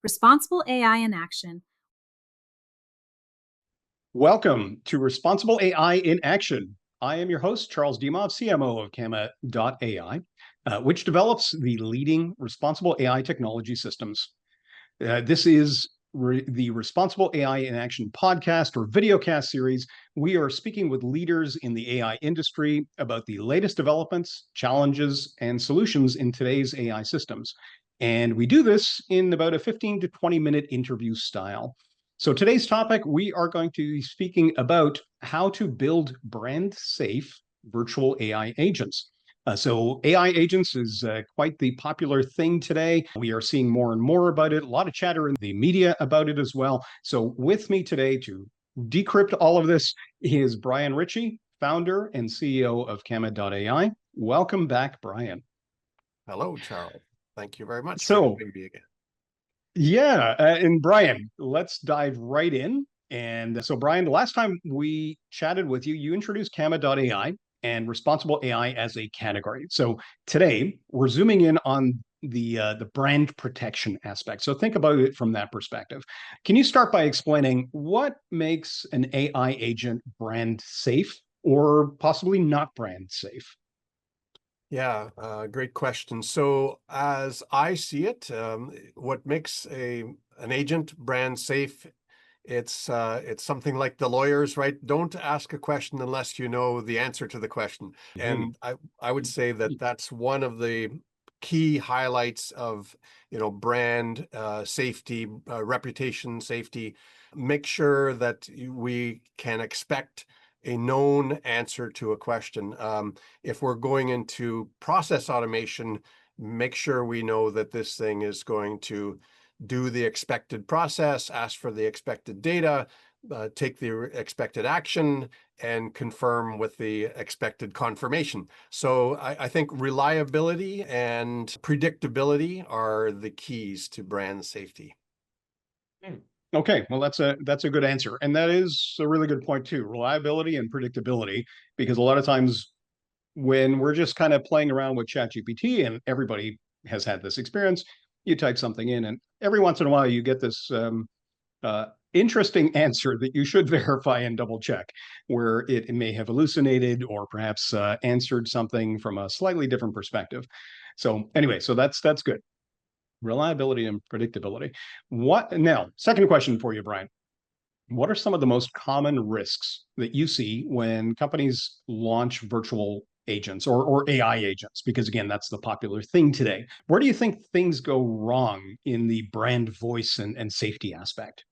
Responsible AI in Action. Welcome to Responsible AI in Action. I am your host, Charles Dimov, CMO of kama.ai, which develops the leading responsible AI technology systems. This is the Responsible AI in Action podcast or videocast series. We are speaking with leaders in the AI industry about the latest developments, challenges, and solutions in today's AI systems. And we do this in about a 15 to 20-minute interview style. So today's topic, we are going to be speaking about how to build brand-safe virtual AI agents. So AI agents is quite the popular thing today. We are seeing more and more about it, a lot of chatter in the media about it as well. So with me today to decrypt all of this is Brian Ritchie, founder and CEO of kama.ai. Welcome back, Brian. Hello, Charles. Thank you very much for So, having me again. Yeah, and Brian, let's dive right in. And so, Brian, the last time we chatted with you, you introduced kama.ai and responsible AI as a category. So today we're zooming in on the brand protection aspect. So think about it from that perspective. Can you start by explaining what makes an AI agent brand safe or possibly not brand safe? Yeah, great question. So as I see it, what makes an agent brand safe, it's something like the lawyers, right? Don't ask a question unless you know the answer to the question. And I would say that that's one of the key highlights of brand safety, reputation safety. Make sure that we can expect a known answer to a question. If we're going into process automation, make sure we know that this thing is going to do the expected process, ask for the expected data, take the expected action, and confirm with the expected confirmation. So I think reliability and predictability are the keys to brand safety. Okay, well, that's a good answer. And that is a really good point too, reliability and predictability, because a lot of times when we're just kind of playing around with ChatGPT, and everybody has had this experience, you type something in and every once in a while you get this interesting answer that you should verify and double check, where it may have hallucinated or perhaps answered something from a slightly different perspective. So anyway, so that's good. Reliability and predictability. What now? Second question for you, Brian. What are some of the most common risks that you see when companies launch virtual agents or AI agents? Because again, that's the popular thing today. Where do you think things go wrong in the brand voice and safety aspect?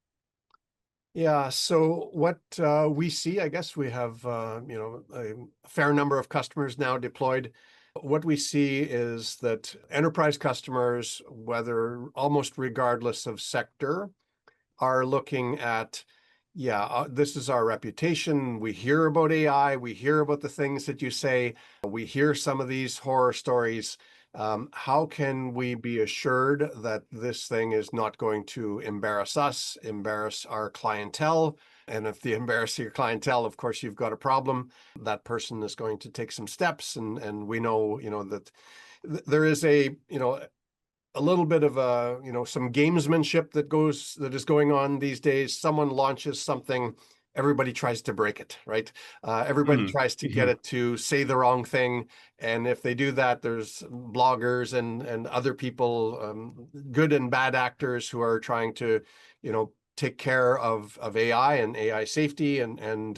Yeah, so what we see, I guess we have a fair number of customers now deployed. What we see is that enterprise customers, whether almost regardless of sector, are looking at, this is our reputation. We hear about AI. We hear about the things that you say. We hear some of these horror stories. How can we be assured that this thing is not going to embarrass us, embarrass our clientele? And if you embarrass your clientele, of course, you've got a problem. That person is going to take some steps. And we know, that there is a little bit of some gamesmanship that is going on these days. Someone launches something, everybody tries to break it, right? Everybody tries to get it to say the wrong thing. And if they do that, there's bloggers and other people, good and bad actors who are trying to, take care of AI and AI safety. And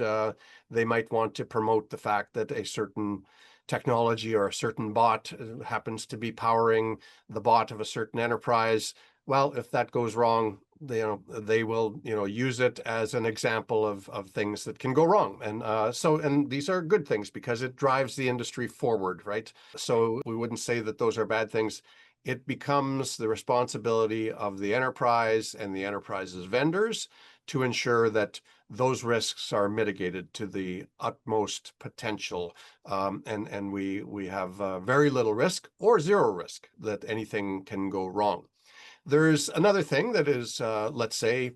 they might want to promote the fact that a certain technology or a certain bot happens to be powering the bot of a certain enterprise. Well, if that goes wrong, they will use it as an example of things that can go wrong. And these are good things because it drives the industry forward, right? So we wouldn't say that those are bad things. It becomes the responsibility of the enterprise and the enterprise's vendors to ensure that those risks are mitigated to the utmost potential. And we have very little risk or zero risk that anything can go wrong. There's another thing that is, let's say,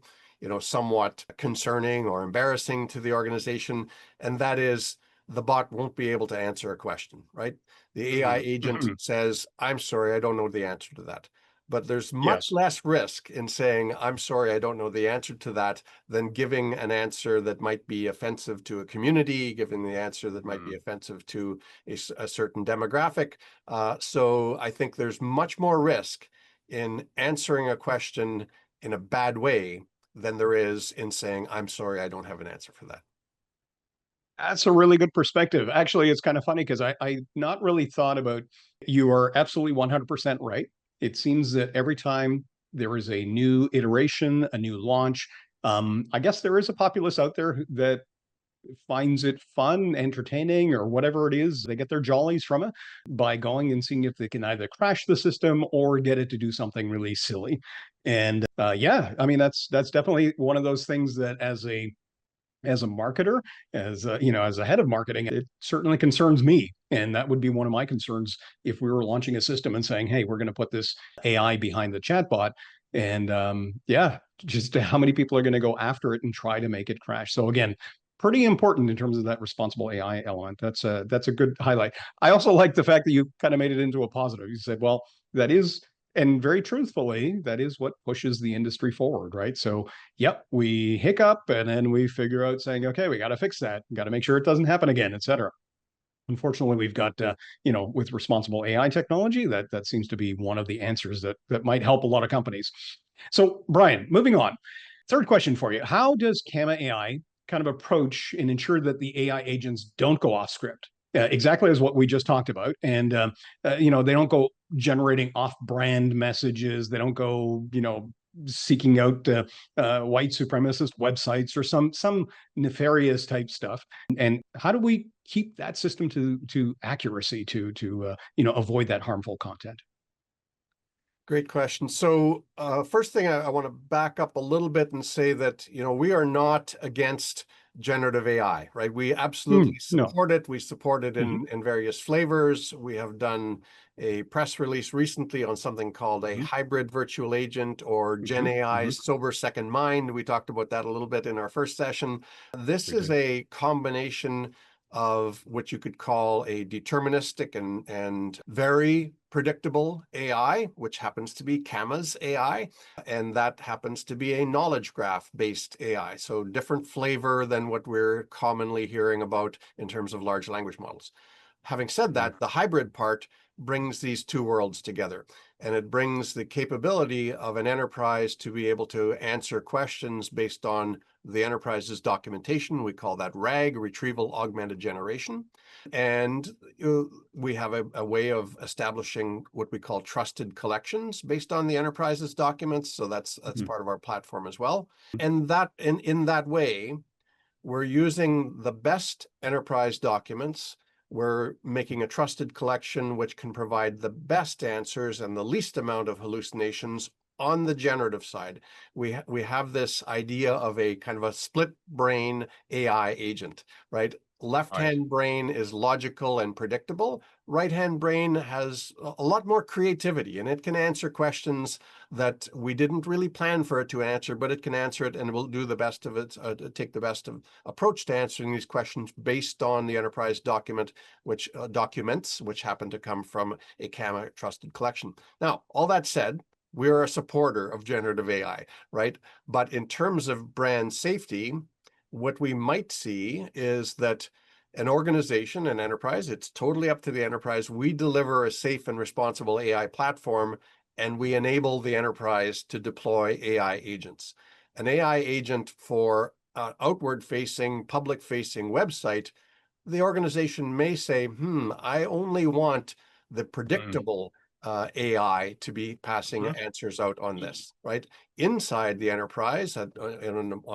somewhat concerning or embarrassing to the organization, and that is the bot won't be able to answer a question, right? The AI agent says, I'm sorry, I don't know the answer to that. but there's much Yes. less risk in saying, I'm sorry, I don't know the answer to that, than giving an answer that might be offensive to a community, giving the answer that might be Mm. offensive to a certain demographic. So I think there's much more risk in answering a question in a bad way than there is in saying, I'm sorry, I don't have an answer for that. That's a really good perspective. Actually, it's kind of funny because I not really thought about, you are absolutely 100% right. It seems that every time there is a new iteration, a new launch, I guess there is a populace out there that finds it fun, entertaining, or whatever it is. They get their jollies from it by going and seeing if they can either crash the system or get it to do something really silly. And yeah, I mean that's definitely one of those things that as a marketer, as as a head of marketing, it certainly concerns me. And that would be one of my concerns if we were launching a system and saying, hey, we're going to put this AI behind the chatbot. And yeah, just how many people are going to go after it and try to make it crash. So again, pretty important in terms of that responsible AI element. That's a good highlight. I also like the fact that you kind of made it into a positive. You said, well, that is, and very truthfully, that is what pushes the industry forward, right? So yep, we hiccup and then we figure out saying, okay, we got to fix that, got to make sure it doesn't happen again, et cetera. Unfortunately, we've got, with responsible AI technology, that seems to be one of the answers that might help a lot of companies. So, Brian, moving on. Third question for you: how does kama AI kind of approach and ensure that the AI agents don't go off script? Exactly as what we just talked about, and they don't go generating off-brand messages. They don't go, seeking out white supremacist websites or some nefarious type stuff. And how do we keep that system to accuracy to avoid that harmful content? Great question. So first thing, I want to back up a little bit and say that, we are not against generative AI, right? We absolutely No. support it. We support it Hmm. in various flavors. We have done a press release recently on something called a Hmm. hybrid virtual agent, or Gen Hmm. Hmm. AI's sober second mind. We talked about that a little bit in our first session. This We is did. a combination of what you could call a deterministic and very predictable AI, which happens to be Kama's AI, and that happens to be a knowledge graph based AI. So different flavor than what we're commonly hearing about in terms of large language models. Having said Mm. that, the hybrid part brings these two worlds together, and it brings the capability of an enterprise to be able to answer questions based on the enterprise's documentation. We call that RAG, Retrieval Augmented Generation. And we have a way of establishing what we call trusted collections based on the enterprise's documents. So that's Mhm. part of our platform as well. And that in that way, we're using the best enterprise documents. We're making a trusted collection which can provide the best answers and the least amount of hallucinations on the generative side. We have this idea of a kind of a split brain AI agent, right? Right. Left-hand brain is logical and predictable. Right-hand brain has a lot more creativity, and it can answer questions that we didn't really plan for it to answer, but it can answer it, and it will do the best of it, take the best of approach to answering these questions based on the enterprise documents, which happen to come from a Kama trusted collection. Now, all that said, we are a supporter of generative AI, right? But in terms of brand safety, what we might see is that an organization, an enterprise, it's totally up to the enterprise. We deliver a safe and responsible AI platform, and we enable the enterprise to deploy AI agents. An AI agent for outward-facing, public-facing website, the organization may say, I only want the Mm. predictable AI to be passing Mhm. answers out on this, right? Inside the enterprise, on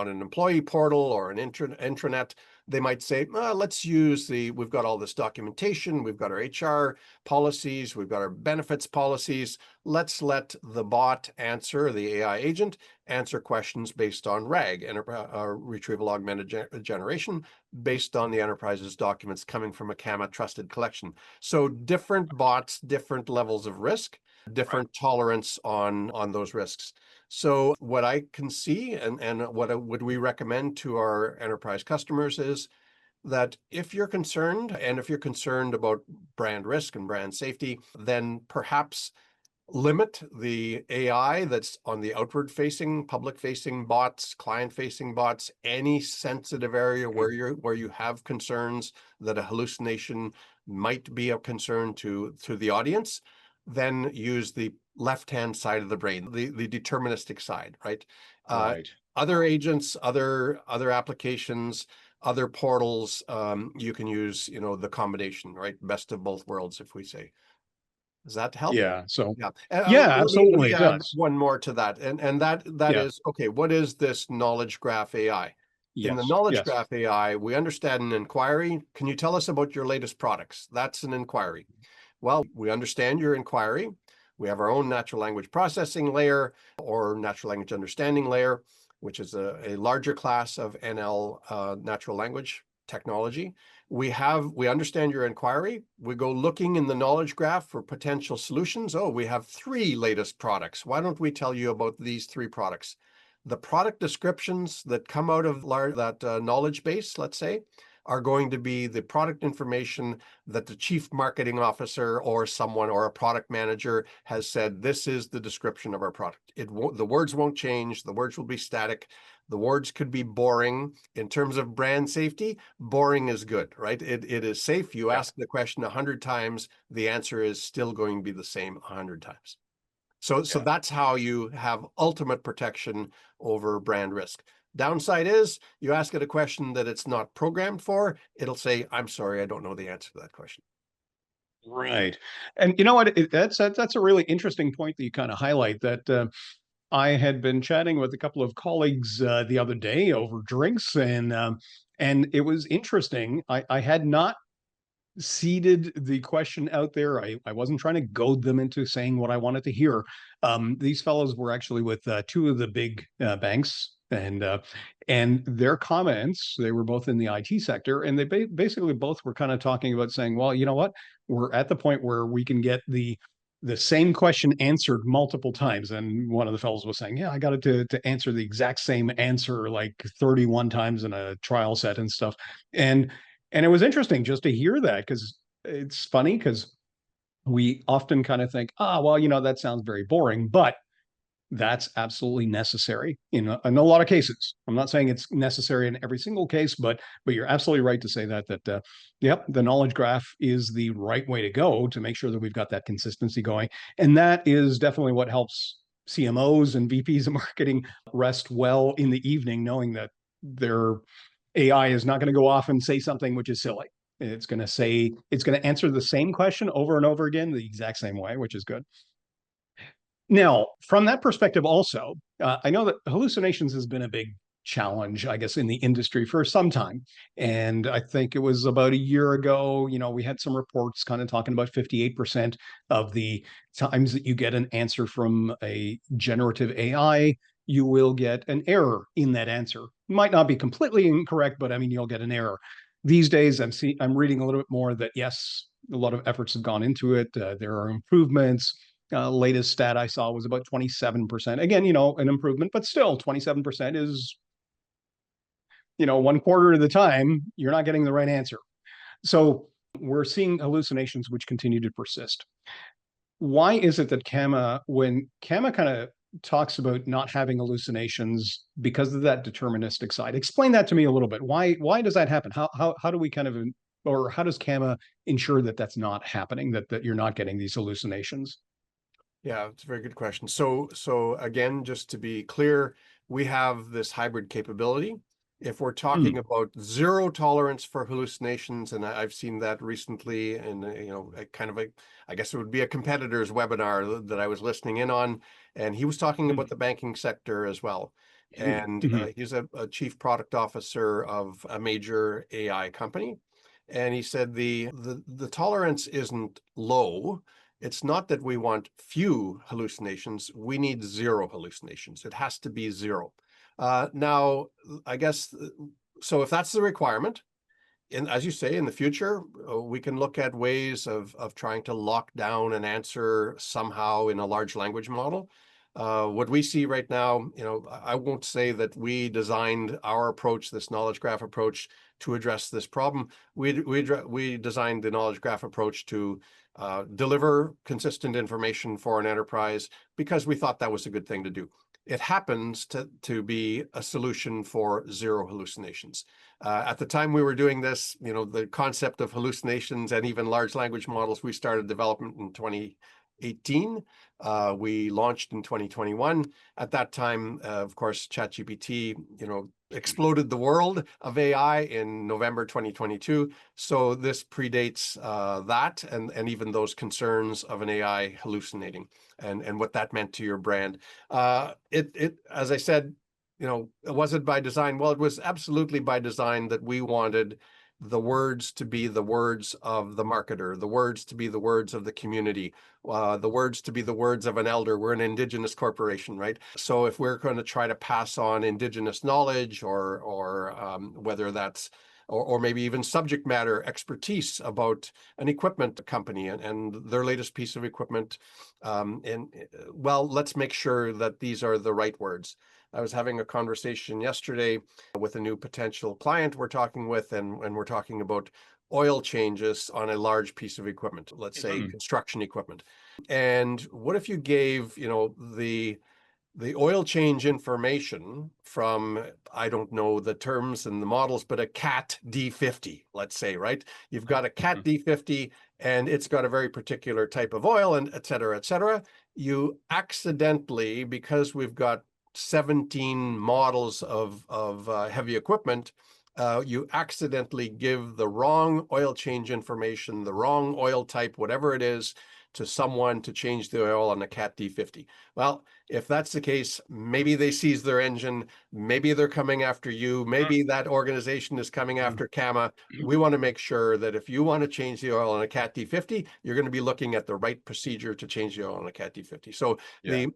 an employee portal or an intranet, they might say, let's use we've got all this documentation, we've got our HR policies, we've got our benefits policies. Let's let the bot answer, the AI agent, answer questions based on RAG, Retrieval Augmented Generation, based on the enterprise's documents coming from a Kama trusted collection. So different bots, different levels of risk, Right. different tolerance on those risks. So what I can see, and what would we recommend to our enterprise customers, is that if you're concerned, and if you're concerned about brand risk and brand safety, then perhaps limit the AI that's on the outward facing, public facing bots, client facing bots, any sensitive area where you have concerns that a hallucination might be of concern to the audience, then use the left-hand side of the brain, the deterministic side, right? Right. Other agents, other applications, other portals, you can use, the combination, right? Best of both worlds, if we say. Does that help? Yeah. So, Yeah. And yeah, let absolutely, me it add does. one more to that. And that Yeah. is, okay, what is this knowledge graph AI? In the Yes. knowledge Yes. graph AI, we understand an inquiry. Can you tell us about your latest products? That's an inquiry. Well, we understand your inquiry. We have our own natural language processing layer or natural language understanding layer, which is a larger class of NL, natural language technology. We understand your inquiry. We go looking in the knowledge graph for potential solutions. Oh, we have 3 latest products. Why don't we tell you about these 3 products? The product descriptions that come out of that knowledge base, let's say, are going to be the product information that the chief marketing officer or someone or a product manager has said, this is the description of our product. The words won't change. The words will be static. The words could be boring. In terms of brand safety, boring is good, right? It is safe. You Yeah. ask the question 100 times, the answer is still going to be the same 100 times. So Yeah. that's how you have ultimate protection over brand risk. Downside is you ask it a question that it's not programmed for, it'll say, I'm sorry, I don't know the answer to that question. Right. And you know what? That's a really interesting point that you kind of highlight that I had been chatting with a couple of colleagues the other day over drinks, and it was interesting. I had not seeded the question out there. I wasn't trying to goad them into saying what I wanted to hear. These fellows were actually with 2 of the big banks, and their comments. They were both in the IT sector, and they basically both were kind of talking about saying, "Well, you know what? We're at the point where we can get the same question answered multiple times." And one of the fellows was saying, "Yeah, I got it to answer the exact same answer like 31 times in a trial set and stuff." And and it was interesting just to hear that because it's funny because we often kind of think, well, that sounds very boring, but that's absolutely necessary in a lot of cases. I'm not saying it's necessary in every single case, but you're absolutely right to say that yep, the knowledge graph is the right way to go to make sure that we've got that consistency going. And that is definitely what helps CMOs and VPs of marketing rest well in the evening, knowing that their AI is not going to go off and say something which is silly. It's going to answer the same question over and over again the exact same way, which is good. Now, from that perspective, also, I know that hallucinations has been a big challenge, I guess, in the industry for some time. And I think it was about a year ago, we had some reports kind of talking about 58% of the times that you get an answer from a generative AI, you will get an error in that answer. Might not be completely incorrect, but I mean, you'll get an error. These days, I'm reading a little bit more that yes, a lot of efforts have gone into it. There are improvements. Latest stat I saw was about 27%. Again, an improvement, but still 27% is, 1/4 of the time, you're not getting the right answer. So we're seeing hallucinations which continue to persist. Why is it that when Kama kind of talks about not having hallucinations because of that deterministic side? Explain that to me a little bit. Why does that happen? How do we kind of, or how does Kama ensure that that's not happening, that you're not getting these hallucinations? Yeah, it's a very good question. So again, just to be clear, we have this hybrid capability. If we're talking Mm, about zero tolerance for hallucinations, and I've seen that recently in I guess it would be a competitor's webinar that I was listening in on, and he was talking mm, about the banking sector as well. mm, And mhm. he's a chief product officer of a major AI company, and he said the tolerance isn't low. It's not that we want few hallucinations. We need zero hallucinations. It has to be zero. Now, I guess, so if that's the requirement, and as you say, in the future, we can look at ways of trying to lock down an answer somehow in a large language model. What we see right now, I won't say that we designed our approach, this knowledge graph approach, to address this problem. We designed the knowledge graph approach to deliver consistent information for an enterprise because we thought that was a good thing to do. It happens to be a solution for zero hallucinations. At the time we were doing this, the concept of hallucinations and even large language models, we started development in 2018. We launched in 2021. At that time, of course, ChatGPT, exploded the world of AI in November 2022. So this predates that and even those concerns of an AI hallucinating and what that meant to your brand. It as I said, it wasn't by design. Well, it was absolutely by design that we wanted the words to be the words of the marketer, the words to be the words of the community, the words to be the words of an elder. We're an Indigenous corporation, right? So if we're going to try to pass on Indigenous knowledge or whether that's or maybe even subject matter expertise about an equipment company and their latest piece of equipment, let's make sure that these are the right words. I was having a conversation yesterday with a new potential client we're talking with, and we're talking about oil changes on a large piece of equipment, let's say construction equipment. And what if you gave, the oil change information from, I don't know the terms and the models, but a CAT D50, let's say, right? You've got a CAT D50 and it's got a very particular type of oil and et cetera, et cetera. You accidentally, because we've got 17 models of heavy equipment, you accidentally give the wrong oil change information, the wrong oil type, whatever it is, to someone to change the oil on the CAT D50. Well, if that's the case, maybe they seize their engine, maybe they're coming after you, maybe that organization is coming after Kama. We want to make sure that if you want to change the oil on a CAT D50, you're going to be looking at the right procedure to change the oil on a CAT D50. So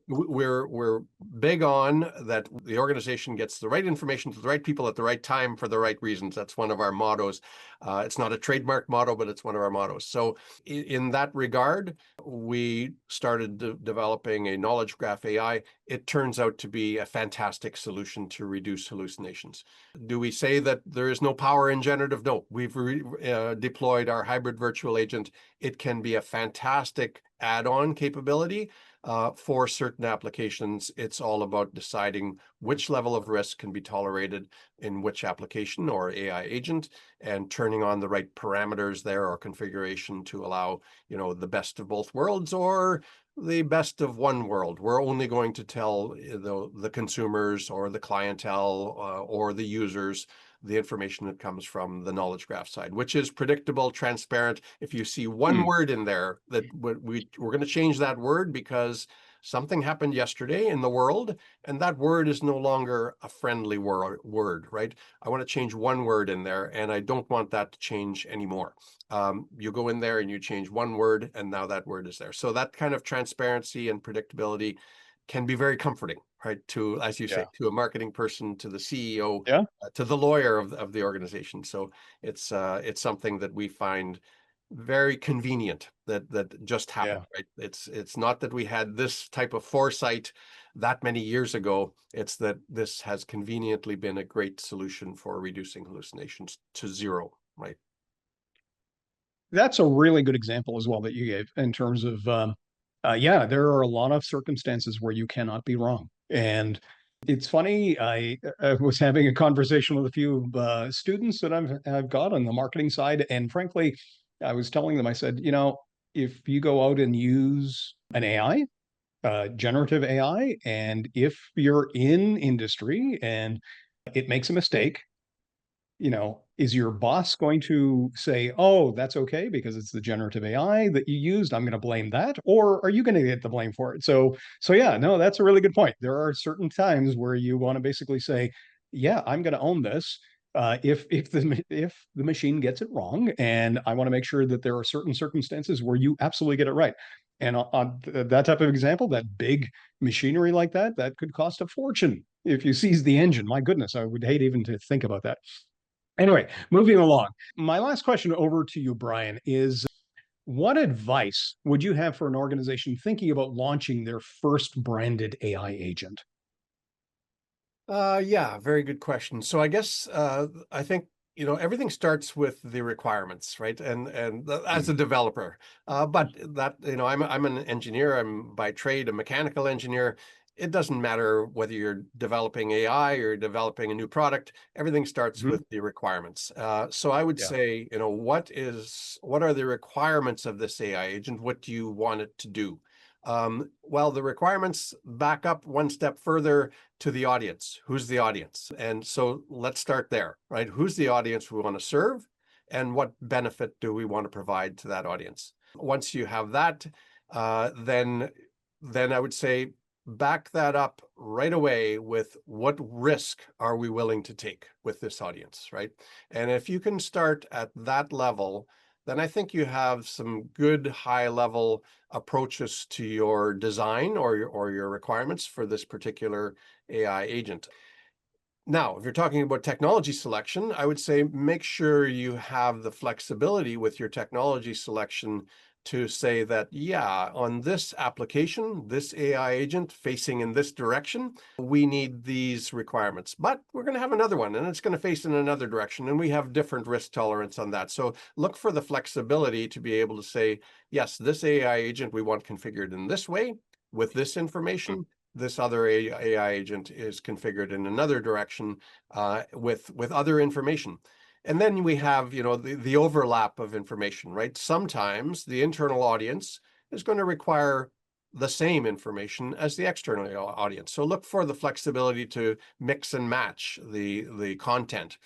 we're big on that the organization gets the right information to the right people at the right time for the right reasons. That's one of our mottos. It's not a trademark motto, but it's one of our mottos. So in that regard, we started developing a knowledge graph AI. It turns out to be a fantastic solution to reduce hallucinations. Do we say that there is no power in generative? No, we've deployed our hybrid virtual agent. It can be a fantastic add-on capability. For certain applications, it's all about deciding which level of risk can be tolerated in which application or AI agent and turning on the right parameters there or configuration to allow, the best of both worlds or the best of one world. We're only going to tell the consumers or the clientele or the users the information that comes from the knowledge graph side, which is predictable, transparent. If you see one word in there that we're going to change that word because something happened yesterday in the world, and that word is no longer a friendly word, right? I want to change one word in there, and I don't want that to change anymore. You go in there and you change one word, and now that word is there. So that kind of transparency and predictability can be very comforting, right? To, as you say, to a marketing person, to the CEO, to the lawyer of the organization. So it's something that we find very convenient that just happened, right? It's not that we had this type of foresight that many years ago. It's that this has conveniently been a great solution for reducing hallucinations to zero, right? That's a really good example as well that you gave in terms of, there are a lot of circumstances where you cannot be wrong. And it's funny, I was having a conversation with a few students that I've got on the marketing side. And frankly, I was telling them, I said, if you go out and use an AI, generative AI, and if you're in industry and it makes a mistake, is your boss going to say, oh, that's okay because it's the generative AI that you used, I'm going to blame that? Or are you going to get the blame for it? So yeah, no, that's a really good point. There are certain times where you want to basically say, yeah, I'm going to own this. If the machine gets it wrong, and I want to make sure that there are certain circumstances where you absolutely get it right. And on that type of example, that big machinery like that could cost a fortune if you seize the engine. My goodness, I would hate even to think about that. Anyway, moving along. My last question over to you, Brian, is what advice would you have for an organization thinking about launching their first branded AI agent? Yeah, very good question. So I guess I think everything starts with the requirements, right? As Mhm. a developer, but that, I'm an engineer. I'm by trade a mechanical engineer. It doesn't matter whether you're developing AI or developing a new product. Everything starts Mhm. with the requirements. So I would Yeah. say, what are the requirements of this AI agent? What do you want it to do? Well, the requirements back up one step further to the audience. Who's the audience? And so let's start there, right? Who's the audience we want to serve, and what benefit do we want to provide to that audience? Once you have that, then I would say back that up right away with what risk are we willing to take with this audience, right? And if you can start at that level, then I think you have some good high level approaches to your design or your requirements for this particular AI agent. Now, if you're talking about technology selection, I would say make sure you have the flexibility with your technology selection to say that, yeah, on this application, this AI agent facing in this direction, we need these requirements. But we're going to have another one and it's going to face in another direction. And we have different risk tolerance on that. So look for the flexibility to be able to say, yes, this AI agent we want configured in this way with this information. This other AI agent is configured in another direction with other information. And then we have, the overlap of information, right? Sometimes the internal audience is going to require the same information as the external audience. So look for the flexibility to mix and match the content.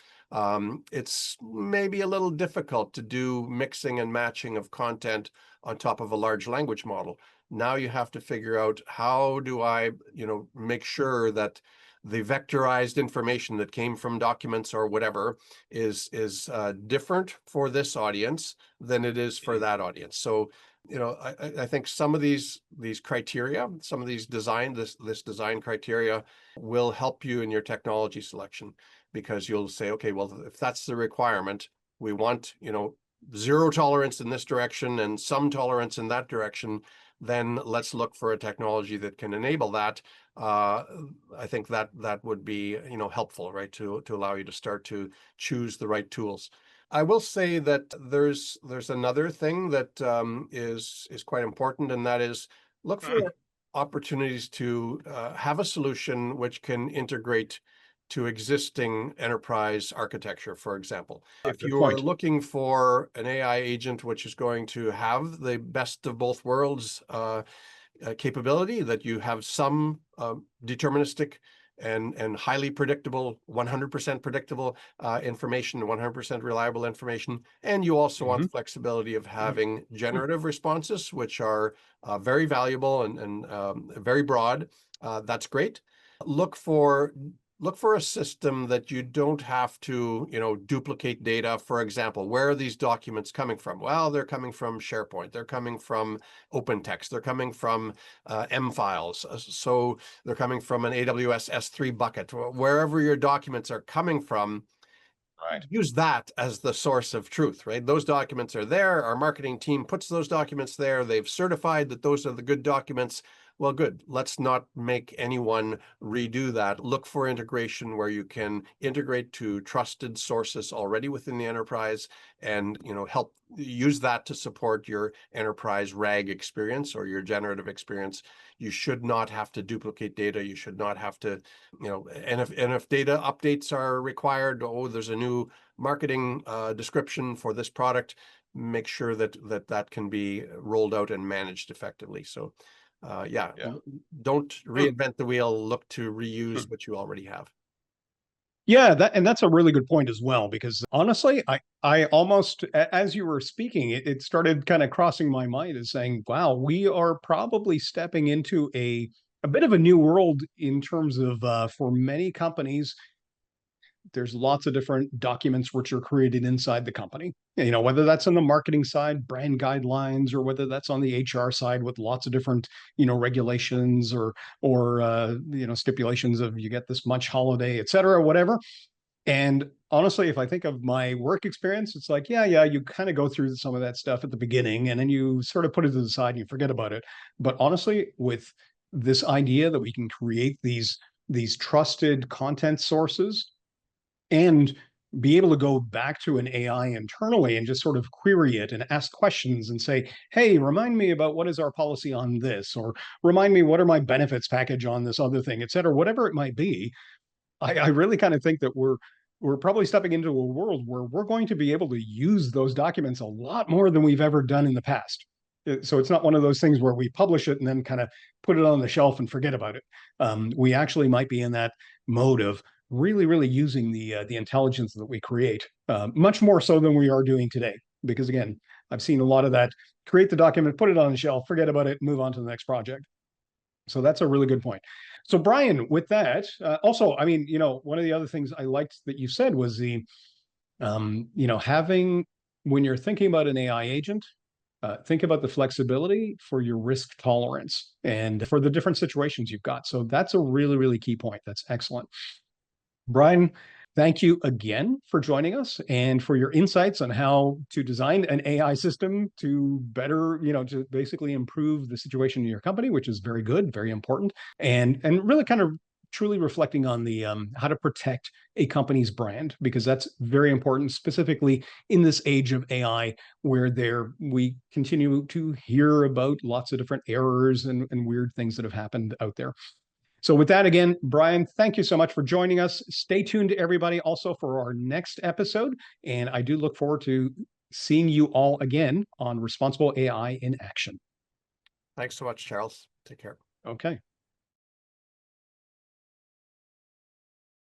It's maybe a little difficult to do mixing and matching of content on top of a large language model. Now you have to figure out, how do I, make sure that the vectorized information that came from documents or whatever is different for this audience than it is for that audience. So, I think some of these criteria, some of these this design criteria will help you in your technology selection, because you'll say, okay, well, if that's the requirement, we want, zero tolerance in this direction and some tolerance in that direction, then let's look for a technology that can enable that. I think that would be, helpful, right, to allow you to start to choose the right tools. I will say that there's another thing that is quite important, and that is look Mhm. for opportunities to have a solution which can integrate to existing enterprise architecture, for example. If Good you are point. looking for an AI agent which is going to have the best of both worlds capability, that you have some deterministic and highly predictable, 100% predictable information, 100% reliable information. And you also want Mhm. the flexibility of having generative responses, which are very valuable and very broad. That's great. Look for a system that you don't have to, duplicate data. For example, where are these documents coming from? Well, they're coming from SharePoint. They're coming from OpenText. They're coming from M files. So they're coming from an AWS S3 bucket. Wherever your documents are coming from, Right. use that as the source of truth, right? Those documents are there. Our marketing team puts those documents there. They've certified that those are the good documents. Well, good. Let's not make anyone redo that. Look for integration where you can integrate to trusted sources already within the enterprise, and help use that to support your enterprise RAG experience or your generative experience. You should not have to duplicate data. You should not have to, and if data updates are required, oh, there's a new marketing description for this product, make sure that can be rolled out and managed effectively. So yeah, Yeah. don't Hmm. reinvent the wheel, look to reuse Hmm. what you already have. Yeah, that's a really good point as well, because honestly, I almost, as you were speaking, it started kind of crossing my mind as saying, wow, we are probably stepping into a bit of a new world in terms of for many companies, there's lots of different documents which are created inside the company. Whether that's on the marketing side, brand guidelines, or whether that's on the HR side with lots of different, regulations or stipulations of you get this much holiday, et cetera, whatever. And honestly, if I think of my work experience, it's like, yeah, you kind of go through some of that stuff at the beginning and then you sort of put it to the side and you forget about it. But honestly, with this idea that we can create these trusted content sources and be able to go back to an AI internally and just sort of query it and ask questions and say, hey, remind me about what is our policy on this, or remind me what are my benefits package on this other thing, et cetera, whatever it might be. I really kind of think that we're probably stepping into a world where we're going to be able to use those documents a lot more than we've ever done in the past. So it's not one of those things where we publish it and then kind of put it on the shelf and forget about it. We actually might be in that mode of really using the intelligence that we create, much more so than we are doing today. Because again, I've seen a lot of that: create the document, put it on the shelf, forget about it, move on to the next project. So that's a really good point. So Brian, with that, also, I mean, one of the other things I liked that you said was having, when you're thinking about an AI agent, think about the flexibility for your risk tolerance and for the different situations you've got. So that's a really key point. That's excellent. Brian, thank you again for joining us and for your insights on how to design an AI system to better, to basically improve the situation in your company, which is very good, very important, and really kind of truly reflecting on the how to protect a company's brand, because that's very important, specifically in this age of AI, where we continue to hear about lots of different errors and weird things that have happened out there. So with that, again, Brian, thank you so much for joining us. Stay tuned, everybody, also for our next episode. And I do look forward to seeing you all again on Responsible AI in Action. Thanks so much, Charles. Take care. Okay.